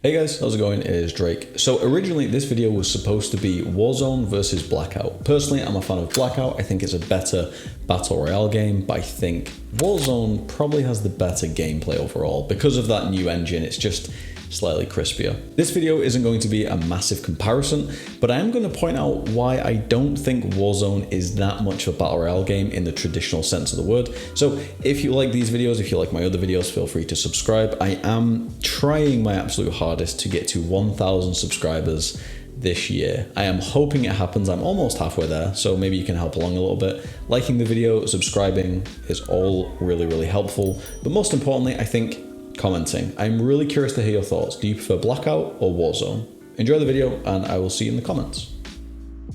Hey guys, how's it going? It is Drake. So originally this video was supposed to be Warzone versus Blackout. Personally, I'm a fan of Blackout. I think it's a better Battle Royale game, but I think Warzone probably has the better gameplay overall. Because of that new engine, it's just slightly crispier. This video isn't going to be a massive comparison, but I am going to point out why I don't think Warzone is that much of a Battle Royale game in the traditional sense of the word. So if you like these videos, if you like my other videos, feel free to subscribe. I am trying my absolute hardest to get to 1,000 subscribers this year. I am hoping it happens. I'm almost halfway there, so maybe you can help along a little bit. Liking the video, subscribing is all really helpful. But most importantly, I think commenting. I'm really curious to hear your thoughts. Do you prefer Blackout or Warzone? Enjoy the video and I will see you in the comments.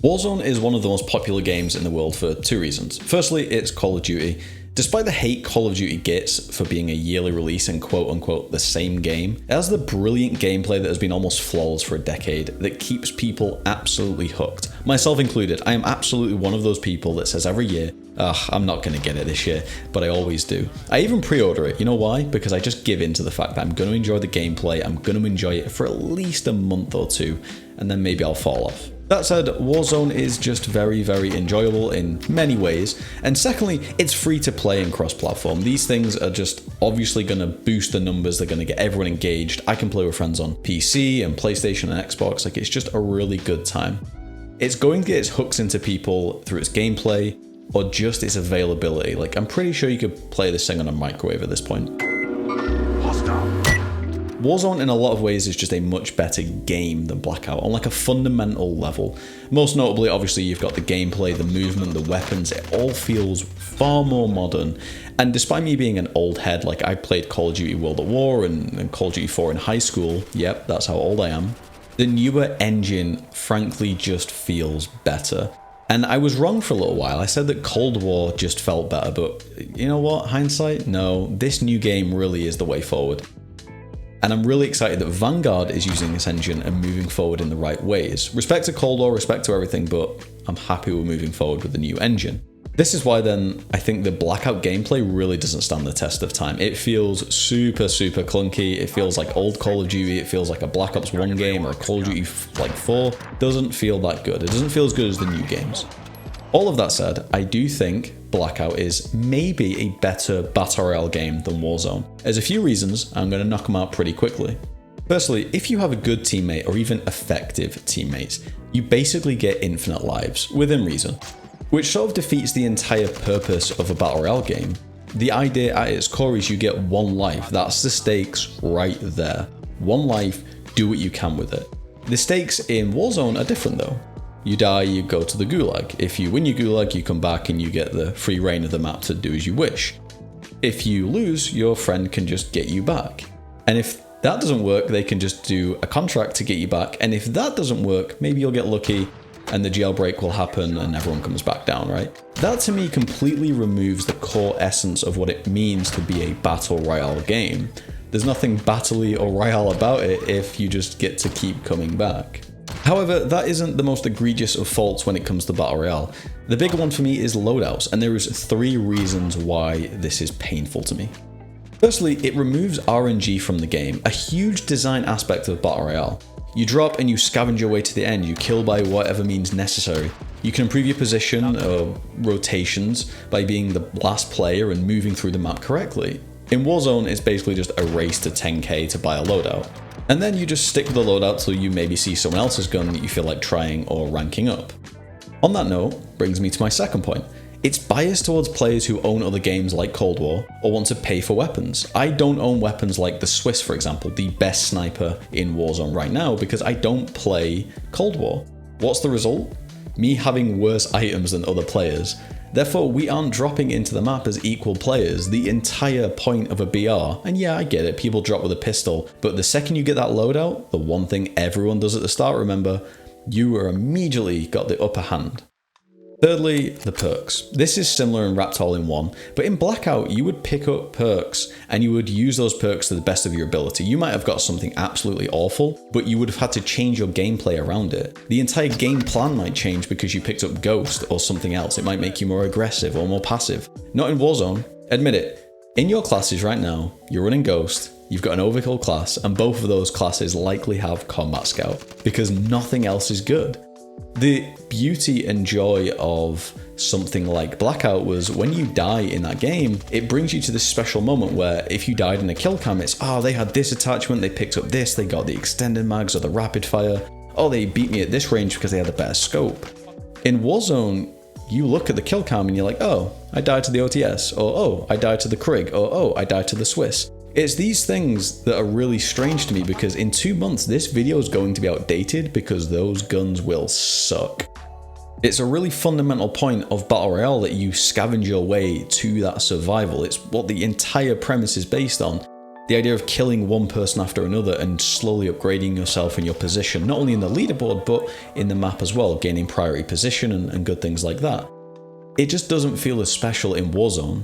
Warzone is one of the most popular games in the world for two reasons. Firstly, it's Call of Duty. Despite the hate Call of Duty gets for being a yearly release and quote unquote the same game, it has the brilliant gameplay that has been almost flawless for a decade that keeps people absolutely hooked. Myself included, I am absolutely one of those people that says every year, I'm not going to get it this year, but I always do. I even pre-order it. You know why? Because I just give in to the fact that I'm going to enjoy the gameplay, I'm going to enjoy it for at least a month or two, and then maybe I'll fall off. That said, Warzone is just very enjoyable in many ways, and secondly, it's free to play and cross-platform. These things are just obviously going to boost the numbers, they're going to get everyone engaged. I can play with friends on PC and PlayStation and Xbox, like it's just a really good time. It's going to get its hooks into people through its gameplay or just its availability. Like I'm pretty sure you could play this thing on a microwave at this point. Warzone in a lot of ways is just a much better game than Blackout on like a fundamental level. Most notably, obviously, you've got the gameplay, the movement, the weapons, it all feels far more modern. And despite me being an old head, like I played Call of Duty World at War and Call of Duty 4 in high school, yep, that's how old I am, the newer engine frankly just feels better. And I was wrong for a little while. I said that Cold War just felt better, but you know what, hindsight? No, this new game really is the way forward. And I'm really excited that Vanguard is using this engine and moving forward in the right ways. Respect to Cold War, respect to everything, but I'm happy we're moving forward with the new engine. This is why then I think the Blackout gameplay really doesn't stand the test of time. It feels super clunky. It feels like old Call of Duty. It feels like a Black Ops 1 game or a Call of Duty like 4. Doesn't feel that good. It doesn't feel as good as the new games. All of that said, I do think Blackout is maybe a better Battle Royale game than Warzone. There's a few reasons, I'm going to knock them out pretty quickly. Firstly, if you have a good teammate or even effective teammates, you basically get infinite lives, within reason, which sort of defeats the entire purpose of a Battle Royale game. The idea at its core is you get one life, that's the stakes right there. One life, do what you can with it. The stakes in Warzone are different though. You die, you go to the gulag. If you win your gulag, you come back and you get the free reign of the map to do as you wish. If you lose, your friend can just get you back. And if that doesn't work, they can just do a contract to get you back. And if that doesn't work, maybe you'll get lucky and the jailbreak will happen and everyone comes back down, right? That to me completely removes the core essence of what it means to be a Battle Royale game. There's nothing battle-y or royale about it if you just get to keep coming back. However, that isn't the most egregious of faults when it comes to Battle Royale. The bigger one for me is loadouts, and there is 3 reasons why this is painful to me. Firstly, it removes RNG from the game, a huge design aspect of Battle Royale. You drop and you scavenge your way to the end, you kill by whatever means necessary. You can improve your position or rotations by being the last player and moving through the map correctly. In Warzone, it's basically just a race to 10k to buy a loadout. And then you just stick with the loadout till you maybe see someone else's gun that you feel like trying or ranking up. On that note, brings me to my second point. It's biased towards players who own other games like Cold War or want to pay for weapons. I don't own weapons like the Swiss, for example, the best sniper in Warzone right now because I don't play Cold War. What's the result? Me having worse items than other players. Therefore, we aren't dropping into the map as equal players. The entire point of a BR, and yeah, I get it, people drop with a pistol, but the second you get that loadout, the one thing everyone does at the start, remember, you are immediately got the upper hand. Thirdly, the perks. This is similar and wrapped all in one, but in Blackout, you would pick up perks and you would use those perks to the best of your ability. You might have got something absolutely awful, but you would have had to change your gameplay around it. The entire game plan might change because you picked up Ghost or something else. It might make you more aggressive or more passive. Not in Warzone. Admit it. In your classes right now, you're running Ghost, you've got an overkill class, and both of those classes likely have combat scout, because nothing else is good. The beauty and joy of something like Blackout was when you die in that game, it brings you to this special moment where if you died in a kill cam, it's, oh, they had this attachment, they picked up this, they got the extended mags or the rapid fire, oh, they beat me at this range because they had the better scope. In Warzone, you look at the kill cam and you're like, oh, I died to the OTS, or oh, I died to the Krig, or oh, I died to the Swiss. It's these things that are really strange to me, because in 2 months, this video is going to be outdated because those guns will suck. It's a really fundamental point of Battle Royale that you scavenge your way to that survival. It's what the entire premise is based on. The idea of killing one person after another and slowly upgrading yourself and your position, not only in the leaderboard, but in the map as well, gaining priority position and good things like that. It just doesn't feel as special in Warzone.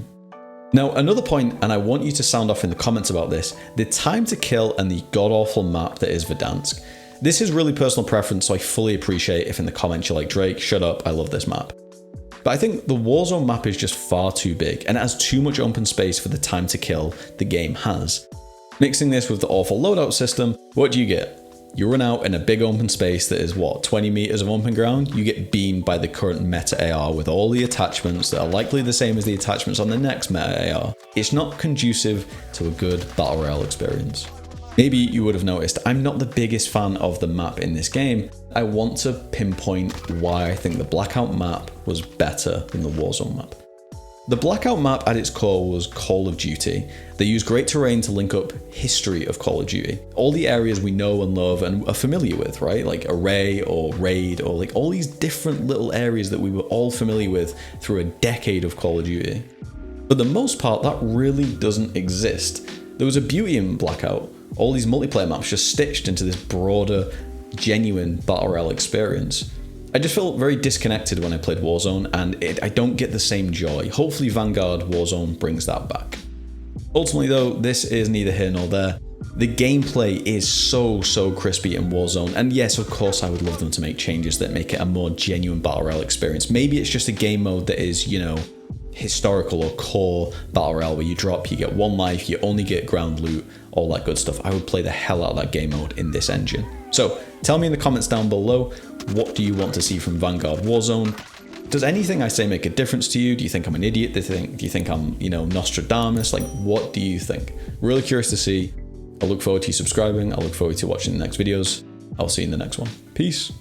Now, another point, and I want you to sound off in the comments about this, the time to kill and the god-awful map that is Verdansk. This is really personal preference, so I fully appreciate if in the comments you're like, Drake, shut up, I love this map. But I think the Warzone map is just far too big, and it has too much open space for the time to kill the game has. Mixing this with the awful loadout system, what do you get? You run out in a big open space that is, what, 20 meters of open ground? You get beamed by the current meta AR with all the attachments that are likely the same as the attachments on the next meta AR. It's not conducive to a good Battle Royale experience. Maybe you would have noticed, I'm not the biggest fan of the map in this game. I want to pinpoint why I think the Blackout map was better than the Warzone map. The Blackout map at its core was Call of Duty. They used great terrain to link up history of Call of Duty. All the areas we know and love and are familiar with, right? Like Array or Raid, or like all these different little areas that we were all familiar with through a decade of Call of Duty. For the most part, that really doesn't exist. There was a beauty in Blackout. All these multiplayer maps just stitched into this broader, genuine Battle Royale experience. I just felt very disconnected when I played Warzone, and I don't get the same joy. Hopefully Vanguard Warzone brings that back. Ultimately though, this is neither here nor there. The gameplay is so crispy in Warzone, and yes, of course I would love them to make changes that make it a more genuine Battle Royale experience. Maybe it's just a game mode that is, you know, historical or core Battle Royale where you drop, you get 1 life, you only get ground loot, all that good stuff. I would play the hell out of that game mode in this engine. So tell me in the comments down below, what do you want to see from Vanguard Warzone? Does anything I say make a difference to you? Do you think I'm an idiot? Do you think I'm, you know, Nostradamus? Like, what do you think? Really curious to see. I look forward to you subscribing. I look forward to watching the next videos. I'll see you in the next one. Peace.